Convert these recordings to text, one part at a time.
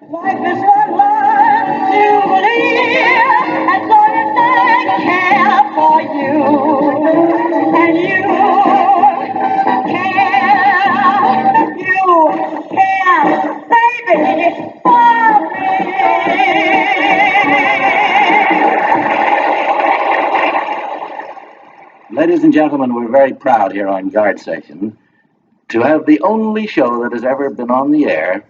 Life is not life to live as long as I care for you. And you care, baby, for me. Ladies and gentlemen, we're very proud here on Guard Session to have the only show that has ever been on the air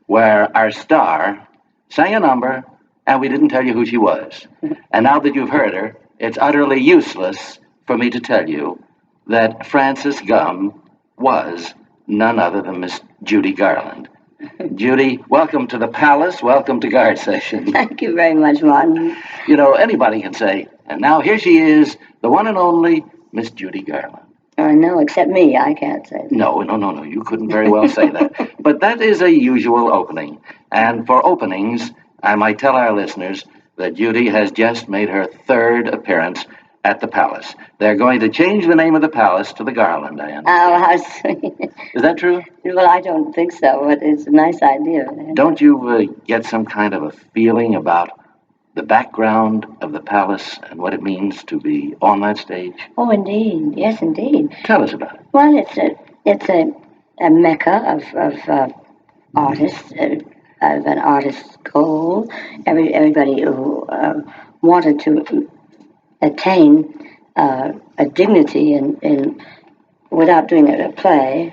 where our star sang a number and we didn't tell you who she was. And now that you've heard her, it's utterly useless for me to tell you that Frances Gumm was none other than Miss Judy Garland. Judy, welcome to the Palace. Welcome to Guard Session. Thank you very much, Martin. You know, anybody can say, and now here she is, the one and only Miss Judy Garland. No, except me. I can't say that. No. You couldn't very well say that. But that is a usual opening. And for openings, I might tell our listeners that Judy has just made her third appearance at the Palace. They're going to change the name of the Palace to the Garland, I understand. Oh, how sweet. Is that true? Well, I don't think so, but it's a nice idea. Don't you get some kind of a feeling about the background of the Palace and what it means to be on that stage? Oh, indeed. Yes, indeed. Tell us about it. Well, it's a mecca of artists, of an artist's goal. Everybody who wanted to attain a dignity in without doing a play,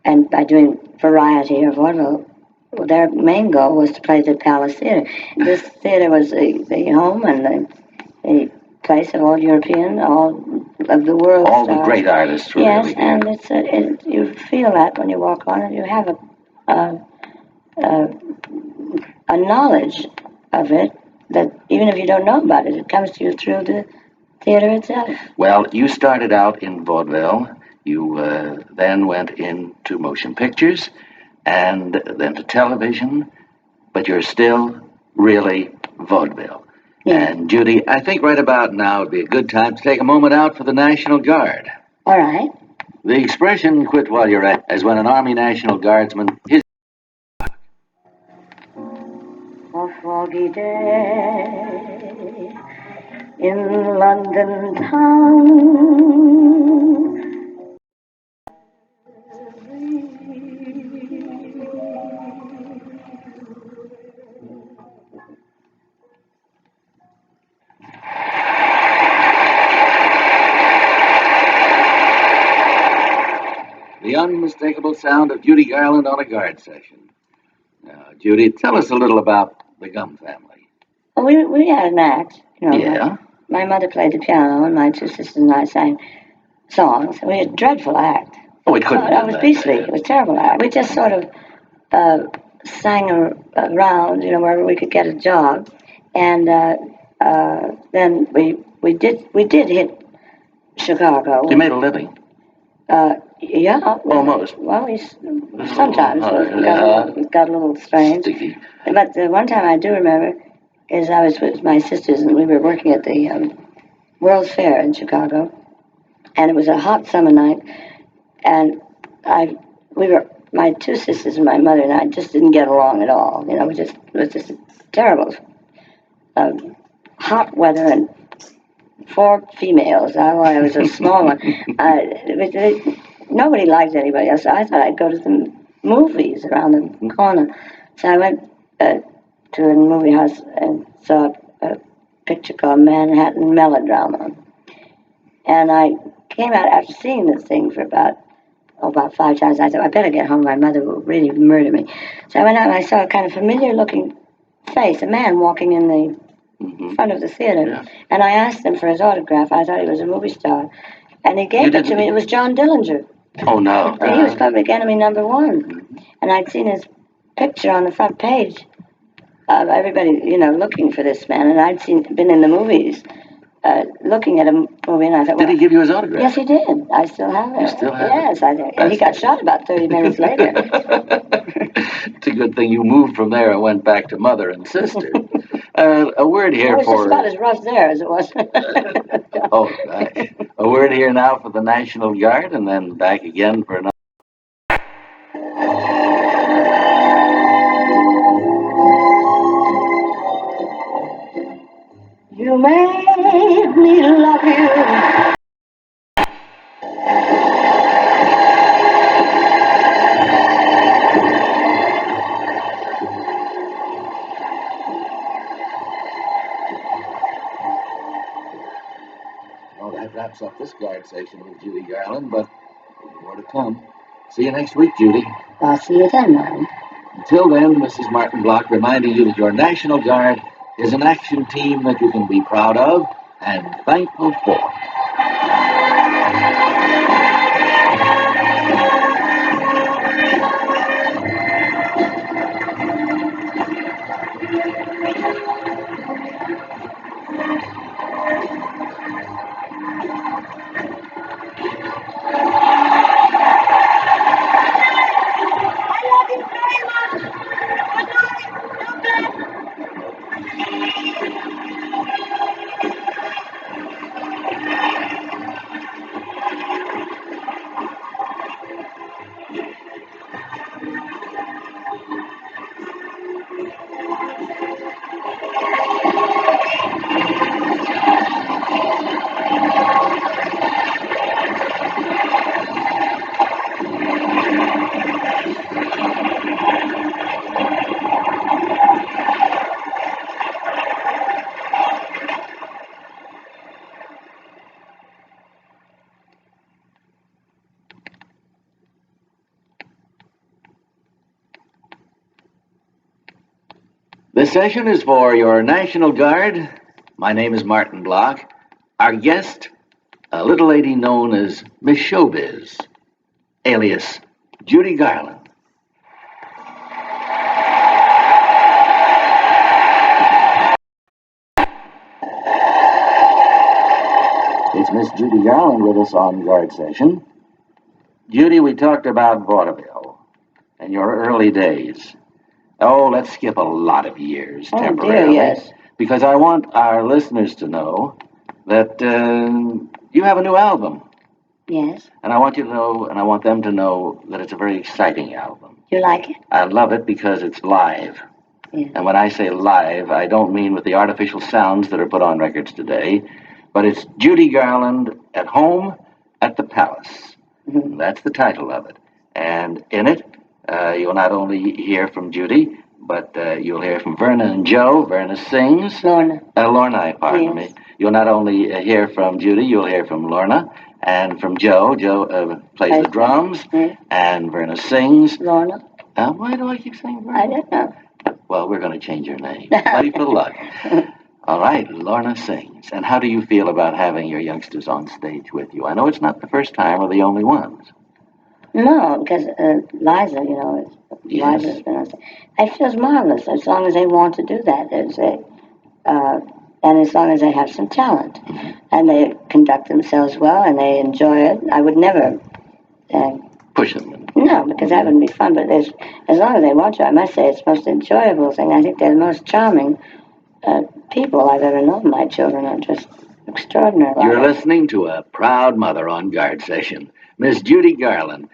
and by doing variety or vaudeville, their main goal was to play the Palace Theater. This theater was the home and the place of all European, all of the world All stars. the great artists. Yes, really. and you feel that when you walk on it. You have a knowledge of it that even if you don't know about it, it comes to you through the theater itself. Well, you started out in vaudeville. You then went into motion pictures and then to television, but you're still really vaudeville. Yeah. And Judy, I think right about now would be a good time to take a moment out for the National Guard. All right. The expression "quit while you're at" is when an Army National Guardsman is. A foggy day in London town. The unmistakable sound of Judy Garland on a Guard Session. Now, Judy, tell us a little about the Gumm family. Well, we had an act, you know. Yeah? My mother played the piano, and my two sisters and I sang songs. We had a dreadful act. Oh, it couldn't It was beastly. It was a terrible act. We just sort of sang around, you know, wherever we could get a job, and then we did hit Chicago. You made a living. Yeah. Almost. Well, sometimes it got a little strange. Sticky. But the one time I do remember is I was with my sisters and we were working at the World's Fair in Chicago, and it was a hot summer night, and my two sisters and my mother and I just didn't get along at all. You know, it was just terrible. Hot weather and 4 females. I was a small one. Nobody liked anybody else. So I thought I'd go to the movies around the corner. So I went to a movie house and saw a picture called Manhattan Melodrama. And I came out after seeing this thing for about 5 times. I thought, I better get home. My mother will really murder me. So I went out and I saw a kind of familiar-looking face, a man walking in the front of the theater. Yeah. And I asked him for his autograph. I thought he was a movie star. And he gave it to me. It was John Dillinger. Oh, no. He was Public Enemy #1. And I'd seen his picture on the front page of everybody, you know, looking for this man. And I'd been in the movies looking at a movie, and I thought, Did he give you his autograph? Yes, he did. I still have it. You still have it? Yes, I did. And he got shot about 30 minutes later. It's a good thing you moved from there and went back to mother and sister. A word here It was for... just about as rough there as it was. Oh, nice. A word here now for the National Guard, and then back again for another. wraps up this guard session with Judy Garland, but there's more to come. See you next week, Judy. I'll see you then, Martin. Until then, Mrs. Martin Block reminding you that your National Guard is an action team that you can be proud of and thankful for. This session is for your National Guard. My name is Martin Block. Our guest, a little lady known as Miss Showbiz, alias Judy Garland. It's Miss Judy Garland with us on Guard Session. Judy, we talked about vaudeville and your early days. Oh, let's skip a lot of years temporarily. Dear, yes. Because I want our listeners to know that you have a new album. Yes. And I want you to know, and I want them to know that it's a very exciting album. You like it? I love it because it's live. Yes. And when I say live, I don't mean with the artificial sounds that are put on records today, but it's Judy Garland at home at the Palace. Mm-hmm. That's the title of it. And in it, you'll not only hear from Judy, but you'll hear from Verna and Joe. Verna sings. Lorna. Lorna, pardon Yes. me. You'll not only hear from Judy, you'll hear from Lorna and from Joe. Joe plays the drums, Yes. and Verna sings. Lorna. Why do I keep saying Verna? I don't know. Well, we're going to change your name. Ready for luck. All right, Lorna sings. And how do you feel about having your youngsters on stage with you? I know it's not the first time or the only ones. No, because Liza, Yes. Liza's been on stage. I feel it's marvelous as long as they want to do that. And as long as they have some talent. Mm-hmm. And they conduct themselves well and they enjoy it. I would never Push them. no, because that wouldn't be fun. But as long as they want to, I must say it's the most enjoyable thing. I think they're the most charming people I've ever known. My children are just extraordinary. You're listening to a proud mother on Guard Session, Miss Judy Garland.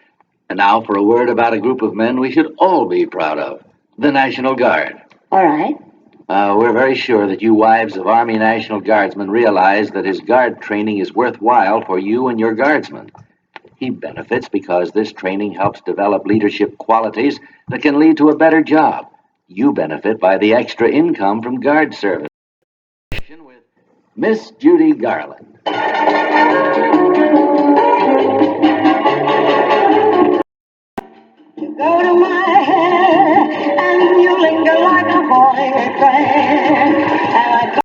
And now for a word about a group of men we should all be proud of, the National Guard. All right. We're very sure that you wives of Army National Guardsmen realize that his guard training is worthwhile for you and your guardsmen. He benefits because this training helps develop leadership qualities that can lead to a better job. You benefit by the extra income from guard service. With Miss Judy Garland. Go to my head, and you linger like a falling train. And I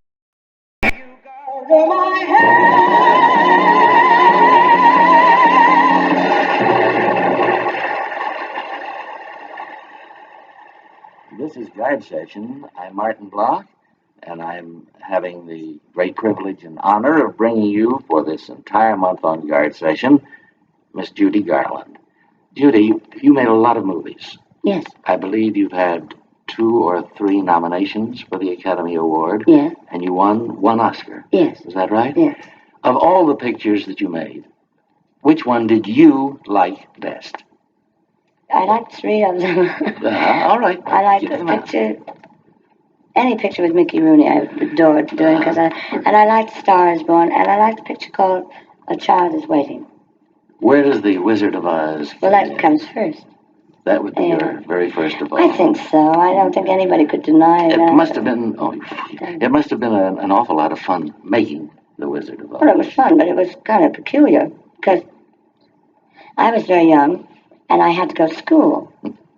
call you go to my head. This is Guard Session. I'm Martin Block, and I'm having the great privilege and honor of bringing you for this entire month on Guard Session, Miss Judy Garland. Judy, you made a lot of movies. Yes. I believe you've had 2 or 3 nominations for the Academy Award. Yes. And you won 1 Oscar. Yes. Is that right? Yes. Of all the pictures that you made, which one did you like best? I like 3 of them. All right. I like Give the them out. picture. Any picture with Mickey Rooney, I adored doing I liked Star is Born, and I liked the picture called A Child is Waiting. Where does the Wizard of Oz? Well, that comes first. That would be your very first of all. I think so. I don't think anybody could deny It that. must have been. It must have been an awful lot of fun making The Wizard of Oz? Well, it was fun, but it was kind of peculiar because I was very young and I had to go to school.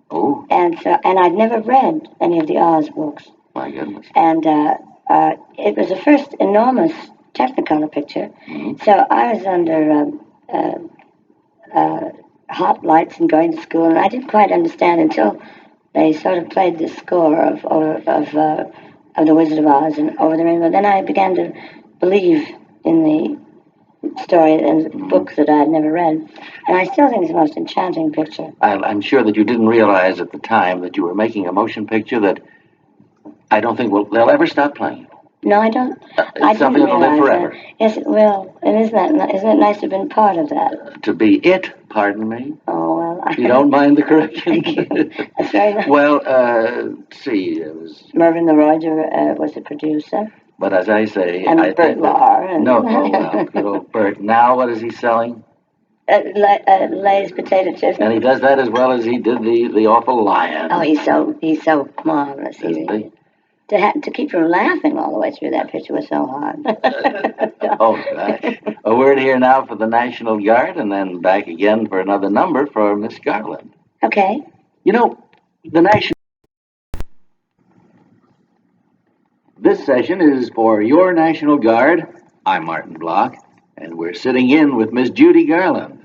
Oh, And I'd never read any of the Oz books. my goodness. And it was the first enormous Technicolor picture. Mhm. So I was under hot lights and going to school, and I didn't quite understand until they sort of played the score of The Wizard of Oz and Over the Rainbow. Then I began to believe in the story and the book that I had never read. And I still think it's the most enchanting picture. I'm sure that you didn't realize at the time that you were making a motion picture that I don't think they'll ever stop playing. No, I don't. It's I something didn't that'll live realize forever. that. Yes, it will. And isn't it nice to have been part of that? To be it, pardon me. Oh, well. If you don't mind the correction. Thank you. That's very nice. Well, see, it was. Mervyn LeRoy was the producer. But as I say, And I Bert think that- Lahr. And No, oh well, good old Bert. Now what is he selling? Lay's potato chips. And he does that as well as he did the awful lion. Oh, he's so marvelous. Isn't he? To keep from laughing all the way through that picture was so hard. Oh, gosh. A word here now for the National Guard, and then back again for another number for Miss Garland. Okay. You know, the National... This session is for your National Guard. I'm Martin Block, and we're sitting in with Miss Judy Garland.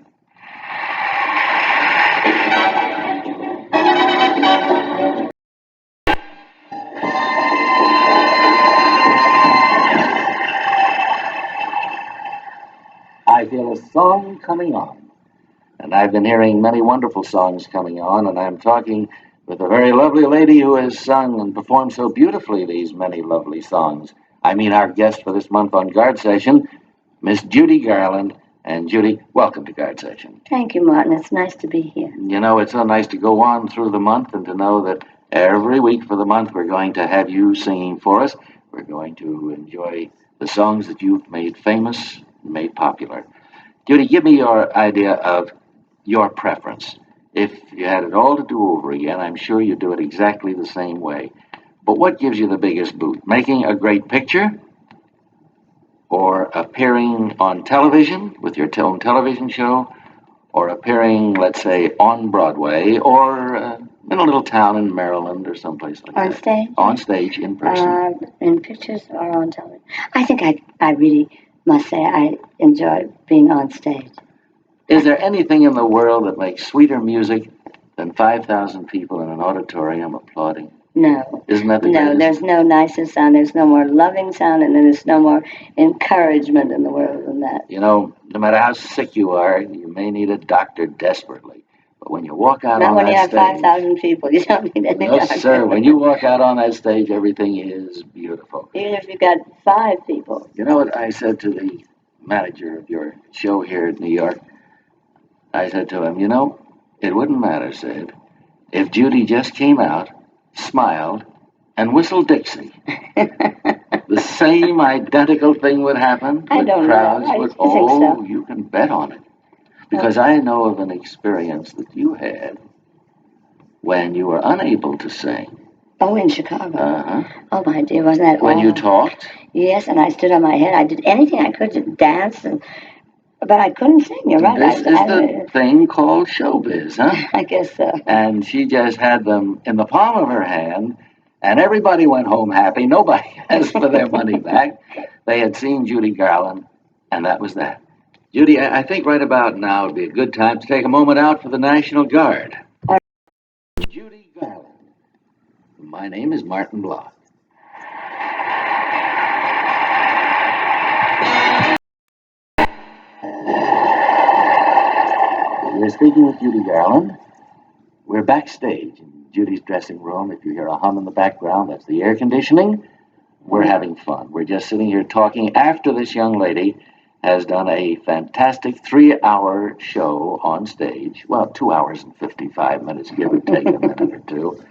I feel a song coming on. And I've been hearing many wonderful songs coming on, and I'm talking with a very lovely lady who has sung and performed so beautifully these many lovely songs. I mean our guest for this month on Guard Session, Miss Judy Garland. And Judy, welcome to Guard Session. Thank you, Martin. It's nice to be here. You know, it's so nice to go on through the month and to know that every week for the month we're going to have you singing for us. We're going to enjoy the songs that you've made famous, made popular. Judy, give me your idea of your preference. If you had it all to do over again, I'm sure you'd do it exactly the same way. But what gives you the biggest boot? Making a great picture? Or appearing on television with your own television show? Or appearing, let's say, on Broadway or in a little town in Maryland or someplace like On that? stage? On stage, in person. In pictures or on television? I think I really must say I enjoy being on stage. Is there anything in the world that makes sweeter music than 5,000 people in an auditorium applauding? No. Isn't that the No, greatest? there's no nicer sound. There's no more loving sound, and there's no more encouragement in the world than that. You know, no matter how sick you are, you may need a doctor desperately. But when you walk out Not on when you that have stage... 5,000 people. You don't need any No, doctor. sir. When you walk out on that stage, everything is beautiful. Even if you got 5 people. You know what I said to the manager of your show here in New York? I said to him, you know, it wouldn't matter, Sid, if Judy just came out, smiled, and whistled Dixie. The same identical thing would happen. I The don't know. crowds I would, think so. you can bet on it. Because I know of an experience that you had when you were unable to sing. Oh, in Chicago. Uh-huh. Oh, my dear, wasn't that When you awful? talked. Yes, and I stood on my head. I did anything I could to dance, but I couldn't sing. You're right. This is the thing called showbiz, huh? I guess so. And she just had them in the palm of her hand, and everybody went home happy. Nobody asked for their money back. They had seen Judy Garland, and that was that. Judy, I think right about now would be a good time to take a moment out for the National Guard. Judy Garland. My name is Martin Block. We're speaking with Judy Garland. We're backstage in Judy's dressing room. If you hear a hum in the background, that's the air conditioning. We're having fun. We're just sitting here talking after this young lady has done a fantastic 3-hour show on stage. Well, 2 hours and 55 minutes, give or take a minute or two.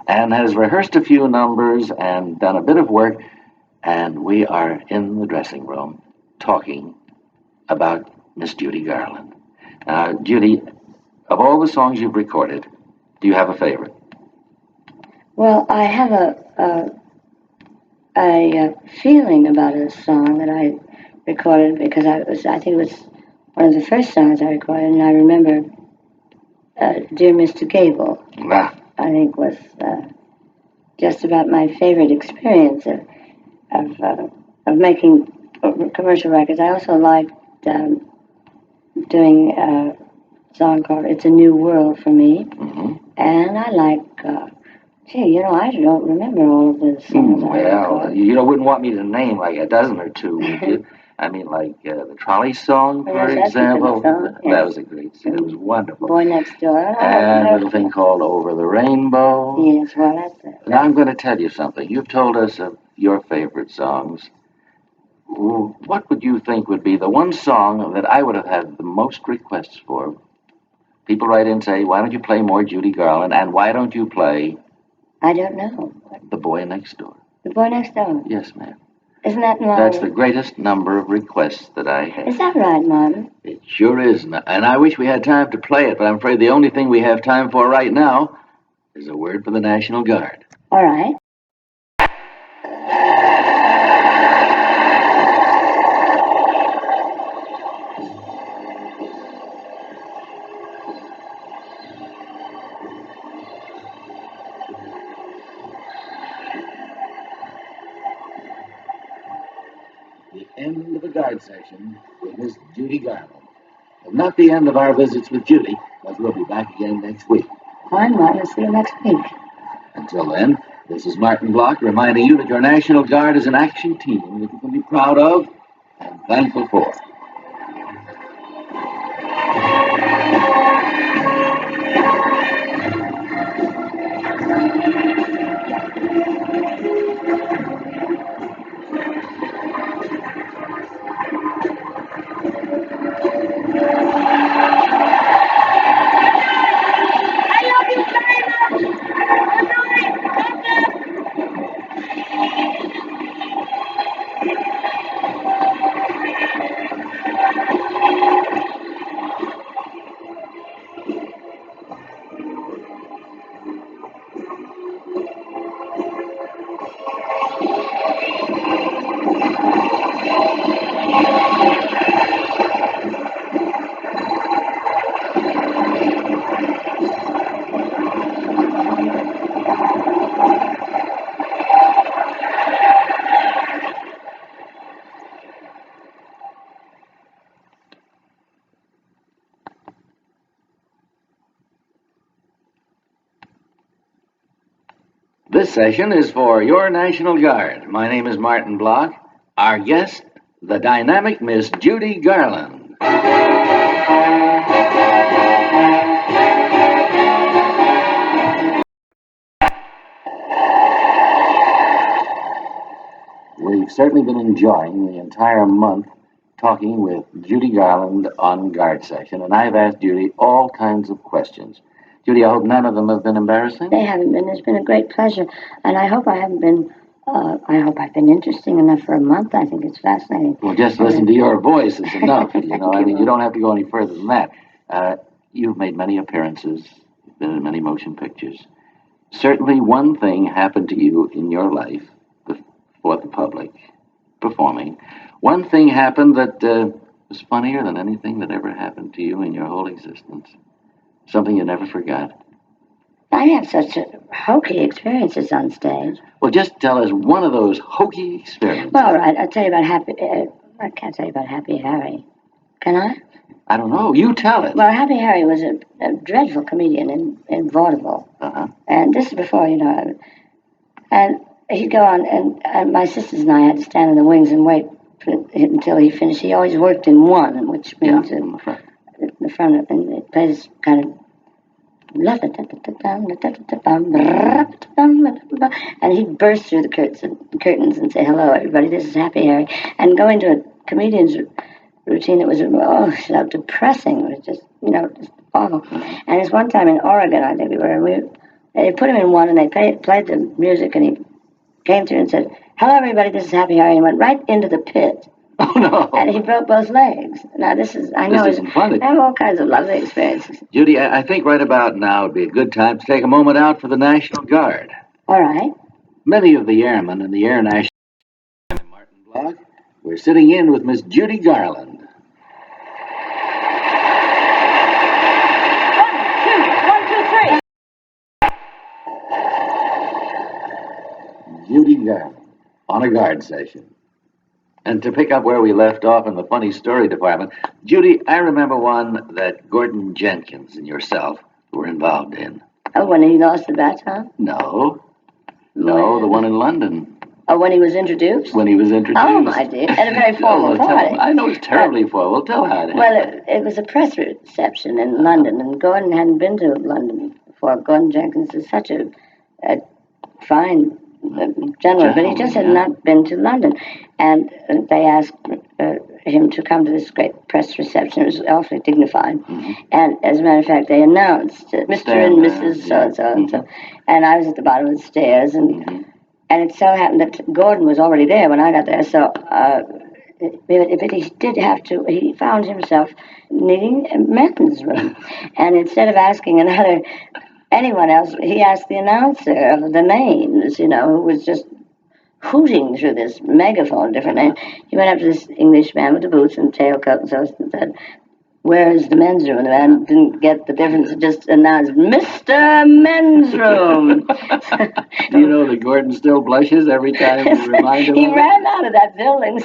And has rehearsed a few numbers and done a bit of work. And we are in the dressing room talking about Miss Judy Garland. Judy, of all the songs you've recorded, do you have a favorite? Well, I have a feeling about a song that I recorded because I think it was one of the first songs I recorded, and I remember Dear Mr. Gable, Ah, I think was just about my favorite experience of making commercial records. I also liked doing a song called It's a New World for me, and I like, I don't remember all of the songs I well, recorded. you wouldn't want me to name like a dozen or two, would you? I mean, like the Trolley Song, for Yes, that's a good example. song, That yes. was a great song. It was wonderful. Boy Next Door. And a little thing called Over the Rainbow. Yes, well, that's it. Now, I'm going to tell you something. You've told us of your favorite songs. What would you think would be the one song that I would have had the most requests for? People write in and say, why don't you play more Judy Garland? And why don't you play I don't know. The Boy Next Door? The Boy Next Door. Yes, ma'am. Isn't that That's the greatest number of requests that I have. Is that right, Martin? It sure is. And I wish we had time to play it, but I'm afraid the only thing we have time for right now is a word for the National Guard. All right. The end of the Guard Session with Miss Judy Garland. And not the end of our visits with Judy, but we'll be back again next week. Fine, Martin. See you next week. Until then, this is Martin Block reminding you that your National Guard is an action team that you can be proud of and thankful for. This session is for your National Guard. My name is Martin Block. Our guest, the dynamic Miss Judy Garland. We've certainly been enjoying the entire month talking with Judy Garland on Guard Session, and I've asked Judy all kinds of questions. Judy, I hope none of them have been embarrassing. They haven't been. It's been a great pleasure, and I hope I haven't been. I hope I've been interesting enough for a month. I think it's fascinating. Well, just listen to your voice is enough. I mean, you don't have to go any further than that. You've made many appearances, been in many motion pictures. Certainly, one thing happened to you in your life before the public, performing. One thing happened that was funnier than anything that ever happened to you in your whole existence. Something you never forgot. I have such hokey experiences on stage. Well, just tell us one of those hokey experiences. Well, all right. I'll tell you about I can't tell you about Happy Harry. Can I? I don't know. You tell it. Well, Happy Harry was a dreadful comedian in vaudeville. Uh-huh. And this is before, and he'd go on, and my sisters and I had to stand in the wings and wait until he finished. He always worked in one, which means in the front. The front, and it plays kind of. And he'd burst through the curtains and say, "Hello, everybody. This is Happy Harry," and go into a comedian's routine that was so depressing. It was just just awful. And it's one time in Oregon, I think we were, and they put him in one, and they played the music, and he came through and said, "Hello, everybody. This is Happy Harry," and went right into the pit. Oh, no. And he broke both legs. Now, this isn't funny. I have all kinds of lovely experiences. Judy, I think right about now would be a good time to take a moment out for the National Guard. All right. Many of the airmen in the Air National Martin Block We're sitting in with Miss Judy Garland. 1, 2, 1, 2, 3. Judy Garland on a guard session. And to pick up where we left off in the funny story department, Judy, I remember one that Gordon Jenkins and yourself were involved in. Oh, when he lost the baton? No, When? the one in London. Oh, when he was introduced? When he was introduced. Oh, my dear. At a very formal party. I know it's terribly formal. Tell how it Well, it was a press reception in London, and Gordon hadn't been to London before. Gordon Jenkins is such a fine general, but he just had not been to London. And they asked him to come to this great press reception. It was awfully dignified. Mm-hmm. And as a matter of fact, they announced Mr. and Mrs. So-and-so and so. And I was at the bottom of the stairs, and it so happened that Gordon was already there when I got there, so but he did have to, he found himself needing a men's room. And instead of asking anyone else, he asked the announcer of the names, who was just hooting through this megaphone, different names. He went up to this English man with the boots and tailcoat and so and said, "Where is the men's room?" And the man didn't get the difference. He just announced, "Mr. Men's Room." Do you know that Gordon still blushes every time you remind him He of it? ran out of that building.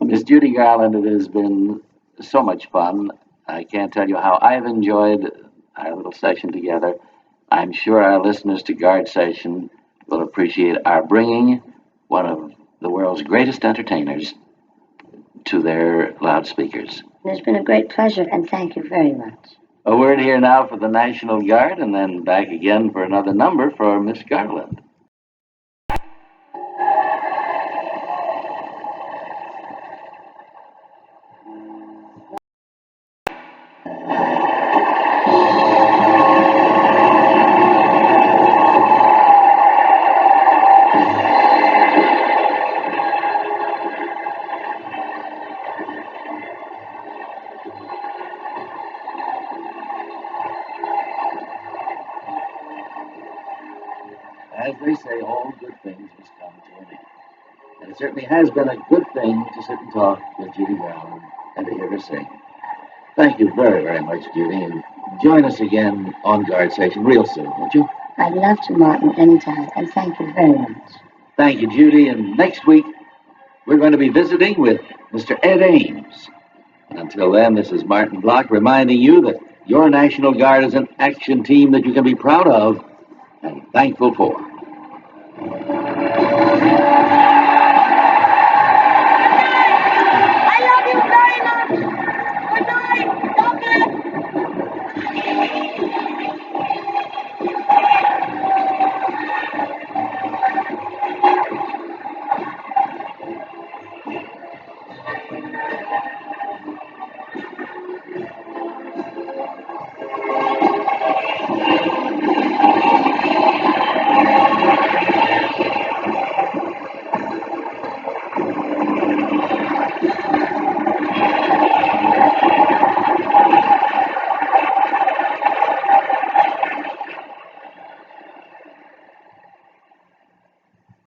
Miss Judy Garland, it has been so much fun. I can't tell you how I've enjoyed our little session together. I'm sure our listeners to Guard Session will appreciate our bringing one of the world's greatest entertainers to their loudspeakers. It's been a great pleasure, and thank you very much. A word here now for the National Guard, and then back again for another number for Miss Garland. As they say, all good things must come to an end. And it certainly has been a good thing to sit and talk with Judy Garland and to hear her sing. Thank you very, very much, Judy, and join us again on Guard Station real soon, won't you? I'd love to, Martin, anytime, and thank you very much. Thank you, Judy, and next week we're going to be visiting with Mr. Ed Ames. And until then, this is Martin Block reminding you that your National Guard is an action team that you can be proud of and thankful for.